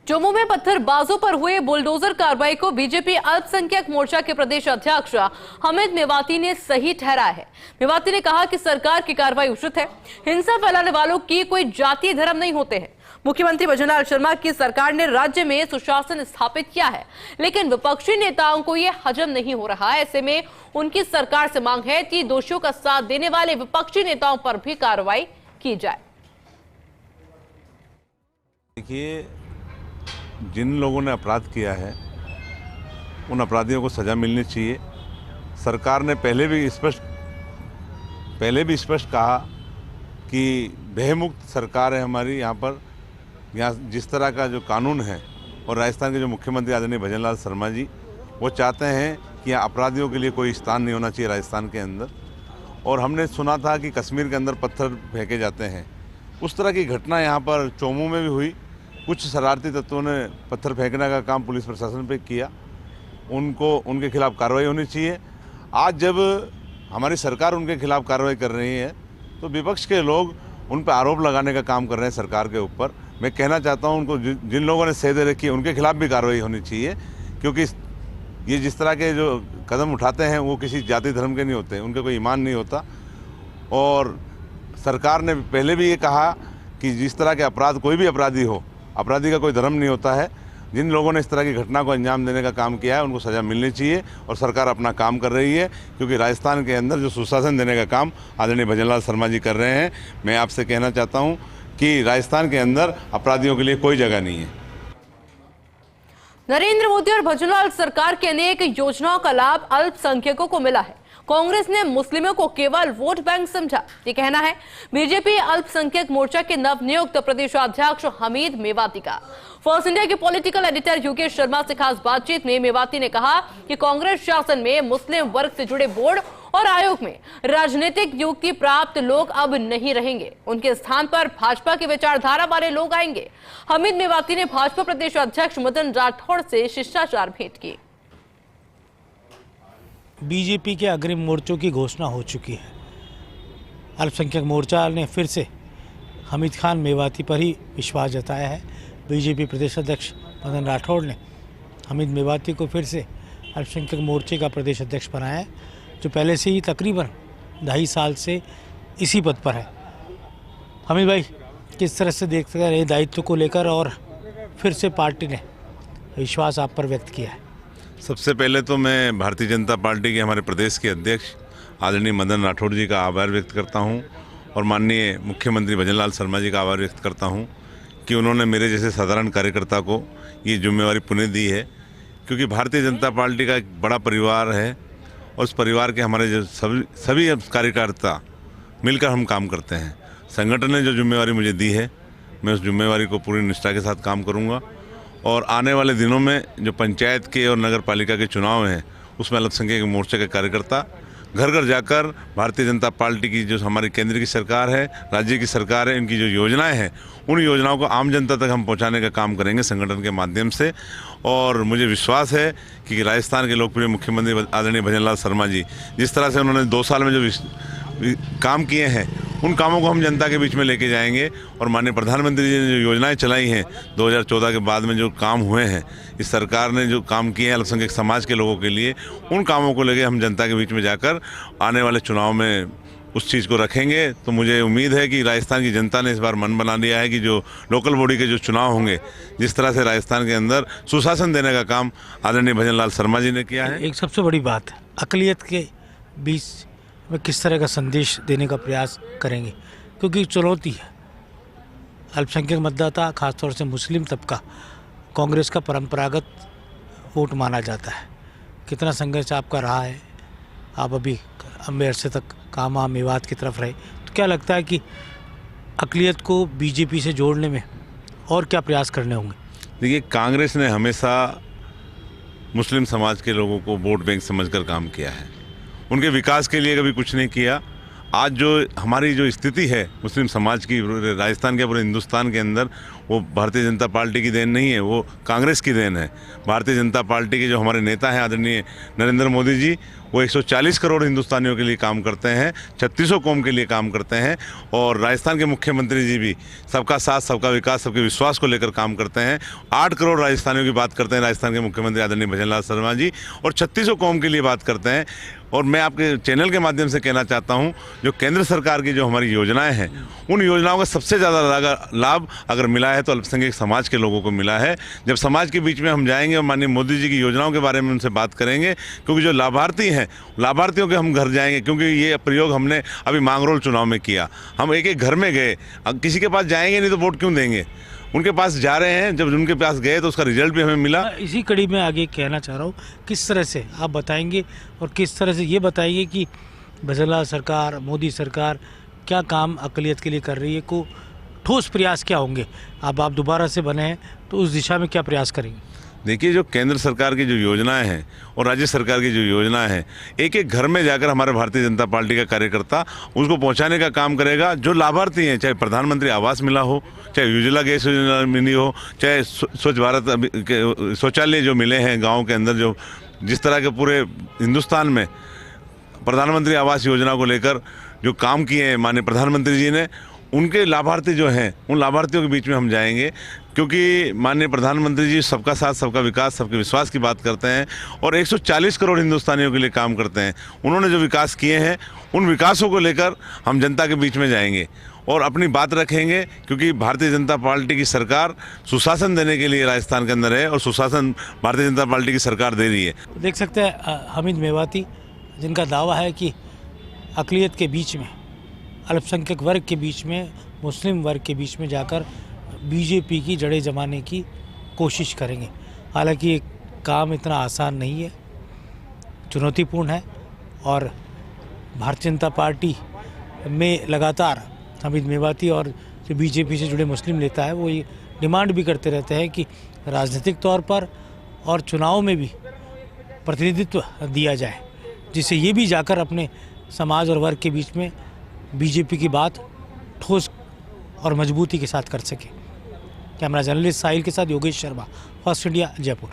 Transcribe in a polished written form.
जम्मू में पत्थरबाजों पर हुए बुलडोजर कार्रवाई को बीजेपी अल्पसंख्यक मोर्चा के प्रदेश अध्यक्ष हमीद मेवाती ने सही ठहराया है। मेवाती ने कहा कि सरकार की कार्रवाई उचित है। हिंसा फैलाने वालों की कोई जातीय धर्म नहीं होते हैं। मुख्यमंत्री भजनलाल शर्मा की सरकार ने राज्य में सुशासन स्थापित किया है, लेकिन विपक्षी नेताओं को यह हजम नहीं हो रहा है। ऐसे में उनकी सरकार से मांग है कि दोषियों का साथ देने वाले विपक्षी नेताओं पर भी कार्रवाई की जाए। देखिए, जिन लोगों ने अपराध किया है उन अपराधियों को सजा मिलनी चाहिए। सरकार ने पहले भी स्पष्ट कहा कि भयमुक्त सरकार है हमारी। यहाँ जिस तरह का जो कानून है, और राजस्थान के जो मुख्यमंत्री आदरणीय भजनलाल शर्मा जी, वो चाहते हैं कि यहाँ अपराधियों के लिए कोई स्थान नहीं होना चाहिए राजस्थान के अंदर। और हमने सुना था कि कश्मीर के अंदर पत्थर फेंके जाते हैं, उस तरह की घटना यहाँ पर चोमू में भी हुई। कुछ शरारती तत्वों ने पत्थर फेंकने का काम पुलिस प्रशासन पे किया, उनके खिलाफ कार्रवाई होनी चाहिए। आज जब हमारी सरकार उनके खिलाफ कार्रवाई कर रही है तो विपक्ष के लोग उन पर आरोप लगाने का काम कर रहे हैं सरकार के ऊपर। मैं कहना चाहता हूं, उनको जिन लोगों ने सेधे रखी है उनके खिलाफ भी कार्रवाई होनी चाहिए, क्योंकि ये जिस तरह के जो कदम उठाते हैं वो किसी जाति धर्म के नहीं होते, उनका कोई ईमान नहीं होता। और सरकार ने पहले भी ये कहा कि जिस तरह के अपराध, कोई भी अपराधी हो, अपराधी का कोई धर्म नहीं होता है। जिन लोगों ने इस तरह की घटना को अंजाम देने का काम किया है उनको सज़ा मिलनी चाहिए, और सरकार अपना काम कर रही है, क्योंकि राजस्थान के अंदर जो सुशासन देने का काम आदरणीय भजनलाल शर्मा जी कर रहे हैं। मैं आपसे कहना चाहता हूं कि राजस्थान के अंदर अपराधियों के लिए कोई जगह नहीं है। नरेंद्र मोदी और भजनलाल सरकार की अनेक योजनाओं का लाभ अल्पसंख्यकों को मिला है। कांग्रेस ने मुस्लिमों को केवल वोट बैंक समझा, ये कहना है बीजेपी अल्पसंख्यक मोर्चा के नवनियुक्त प्रदेशाध्यक्ष हमीद मेवाती का। फर्स्ट इंडिया के पॉलिटिकल एडिटर योगेश शर्मा से खास बातचीत में मेवाती ने कहा कि कांग्रेस शासन में मुस्लिम वर्ग से जुड़े बोर्ड और आयोग में राजनीतिक नियुक्ति प्राप्त लोग अब नहीं रहेंगे। उनके स्थान पर भाजपा की विचारधारा वाले लोग आएंगे। हमीद मेवाती ने भाजपा प्रदेश अध्यक्ष मदन राठौड़ से शिष्टाचार भेंट की। बीजेपी के अग्रिम मोर्चों की घोषणा हो चुकी है। अल्पसंख्यक मोर्चा ने फिर से हमीद खान मेवाती पर ही विश्वास जताया है। बीजेपी प्रदेश अध्यक्ष मदन राठौड़ ने हमीद मेवाती को फिर से अल्पसंख्यक मोर्चे का प्रदेश अध्यक्ष बनाया है, जो पहले से ही तकरीबन 2.5 साल से इसी पद पर है। हमीद भाई, किस तरह से देखते हैं दायित्व को लेकर, और फिर से पार्टी ने विश्वास आप पर व्यक्त किया है? सबसे पहले तो मैं भारतीय जनता पार्टी के हमारे प्रदेश के अध्यक्ष आदरणीय मदन राठौड़ जी का आभार व्यक्त करता हूं, और माननीय मुख्यमंत्री भजनलाल शर्मा जी का आभार व्यक्त करता हूं कि उन्होंने मेरे जैसे साधारण कार्यकर्ता को ये जिम्मेवारी पुनः दी है। क्योंकि भारतीय जनता पार्टी का एक बड़ा परिवार है, और उस परिवार के हमारे जो सभी कार्यकर्ता मिलकर हम काम करते हैं। संगठन ने जो जिम्मेवारी मुझे दी है, मैं उस जिम्मेवारी को पूरी निष्ठा के साथ काम करूँगा। और आने वाले दिनों में जो पंचायत के और नगर पालिका के चुनाव हैं, उसमें अल्पसंख्यक मोर्चे के कार्यकर्ता घर घर जाकर भारतीय जनता पार्टी की जो हमारी केंद्र की सरकार है, राज्य की सरकार है, इनकी जो योजनाएं हैं, उन योजनाओं को आम जनता तक हम पहुंचाने का काम करेंगे संगठन के माध्यम से। और मुझे विश्वास है कि राजस्थान के लोकप्रिय मुख्यमंत्री आदरणीय भजनलाल शर्मा जी, जिस तरह से उन्होंने 2 साल में जो काम किए हैं, उन कामों को हम जनता के बीच में लेके जाएंगे। और माननीय प्रधानमंत्री जी ने जो योजनाएं चलाई हैं 2014 के बाद में, जो काम हुए हैं, इस सरकार ने जो काम किए हैं अल्पसंख्यक समाज के लोगों के लिए, उन कामों को लेके हम जनता के बीच में जाकर आने वाले चुनाव में उस चीज़ को रखेंगे। तो मुझे उम्मीद है कि राजस्थान की जनता ने इस बार मन बना लिया है कि जो लोकल बॉडी के जो चुनाव होंगे, जिस तरह से राजस्थान के अंदर सुशासन देने का काम आदरणीय भजनलाल शर्मा जी ने किया है। एक सबसे बड़ी बात, अक़लियत के बीच में किस तरह का संदेश देने का प्रयास करेंगे, क्योंकि चुनौती है। अल्पसंख्यक मतदाता, खासतौर से मुस्लिम तबका, कांग्रेस का परंपरागत वोट माना जाता है। कितना संघर्ष आपका रहा है? आप अभी लंबे अरसे तक कामा मेवात की तरफ रहे, तो क्या लगता है कि अक़लियत को बीजेपी से जोड़ने में और क्या प्रयास करने होंगे? देखिए, कांग्रेस ने हमेशा मुस्लिम समाज के लोगों को वोट बैंक समझकर काम किया है, उनके विकास के लिए कभी कुछ नहीं किया। आज जो हमारी जो स्थिति है मुस्लिम समाज की राजस्थान के पूरे हिंदुस्तान के अंदर, वो भारतीय जनता पार्टी की देन नहीं है, वो कांग्रेस की देन है। भारतीय जनता पार्टी के जो हमारे नेता हैं आदरणीय नरेंद्र मोदी जी, वो 140 करोड़ हिंदुस्तानियों के लिए काम करते हैं, 3600 कौम के लिए काम करते हैं। और राजस्थान के मुख्यमंत्री जी भी सबका साथ, सबका विकास, सबके विश्वास को लेकर काम करते हैं। 8 करोड़ राजस्थानियों की बात करते हैं राजस्थान के मुख्यमंत्री आदरणीय भजनलाल शर्मा जी, और 3600 कौम के लिए बात करते हैं। और मैं आपके चैनल के माध्यम से कहना चाहता हूं, जो केंद्र सरकार की जो हमारी योजनाएं हैं, उन योजनाओं का सबसे ज़्यादा लाभ अगर मिला है तो अल्पसंख्यक समाज के लोगों को मिला है। जब समाज के बीच में हम जाएंगे और माननीय मोदी जी की योजनाओं के बारे में उनसे बात करेंगे, क्योंकि जो लाभार्थी हैं, लाभार्थियों के हम घर जाएंगे, क्योंकि ये प्रयोग हमने अभी मांगरोल चुनाव में किया। हम एक एक घर में गए, अब किसी के पास जाएंगे नहीं तो वोट क्यों देंगे, उनके पास जा रहे हैं। जब उनके पास गए तो उसका रिजल्ट भी हमें मिला। इसी कड़ी में आगे कहना चाह रहा हूँ, किस तरह से आप बताएंगे और किस तरह से ये बताइए कि भजनलाल सरकार, मोदी सरकार क्या काम अक़लियत के लिए कर रही है, को ठोस प्रयास क्या होंगे। अब आप दोबारा से बने हैं तो उस दिशा में क्या प्रयास करेंगे। देखिए, जो केंद्र सरकार की जो योजनाएं हैं और राज्य सरकार की जो योजनाएं हैं, एक एक घर में जाकर हमारे भारतीय जनता पार्टी का कार्यकर्ता उसको पहुंचाने का काम करेगा। जो लाभार्थी हैं, चाहे प्रधानमंत्री आवास मिला हो, चाहे उज्ज्वला गैस योजना मिली हो, चाहे स्वच्छ भारत शौचालय जो मिले हैं गाँव के अंदर, जो जिस तरह के पूरे हिंदुस्तान में प्रधानमंत्री आवास योजना को लेकर जो काम किए हैं माननीय प्रधानमंत्री जी ने, उनके लाभार्थी जो हैं, उन लाभार्थियों के बीच में हम जाएंगे। क्योंकि माननीय प्रधानमंत्री जी सबका साथ, सबका विकास, सबके विश्वास की बात करते हैं और 140 करोड़ हिंदुस्तानियों के लिए काम करते हैं। उन्होंने जो विकास किए हैं, उन विकासों को लेकर हम जनता के बीच में जाएंगे और अपनी बात रखेंगे। क्योंकि भारतीय जनता पार्टी की सरकार सुशासन देने के लिए राजस्थान के अंदर है और सुशासन भारतीय जनता पार्टी की सरकार दे रही है। देख सकते हैं हमीद मेवाती, जिनका दावा है कि अक़लियत के बीच में, अल्पसंख्यक वर्ग के बीच में, मुस्लिम वर्ग के बीच में जाकर बीजेपी की जड़ें जमाने की कोशिश करेंगे। हालांकि ये काम इतना आसान नहीं है, चुनौतीपूर्ण है। और भारतीय जनता पार्टी में लगातार हमीद मेवाती और जो बीजेपी से जुड़े मुस्लिम नेता है, वो ये डिमांड भी करते रहते हैं कि राजनीतिक तौर पर और चुनाव में भी प्रतिनिधित्व दिया जाए, जिससे ये भी जाकर अपने समाज और वर्ग के बीच में बीजेपी की बात ठोस और मजबूती के साथ कर सके। कैमरा जर्नलिस्ट साहिल के साथ योगेश शर्मा, फर्स्ट इंडिया, जयपुर।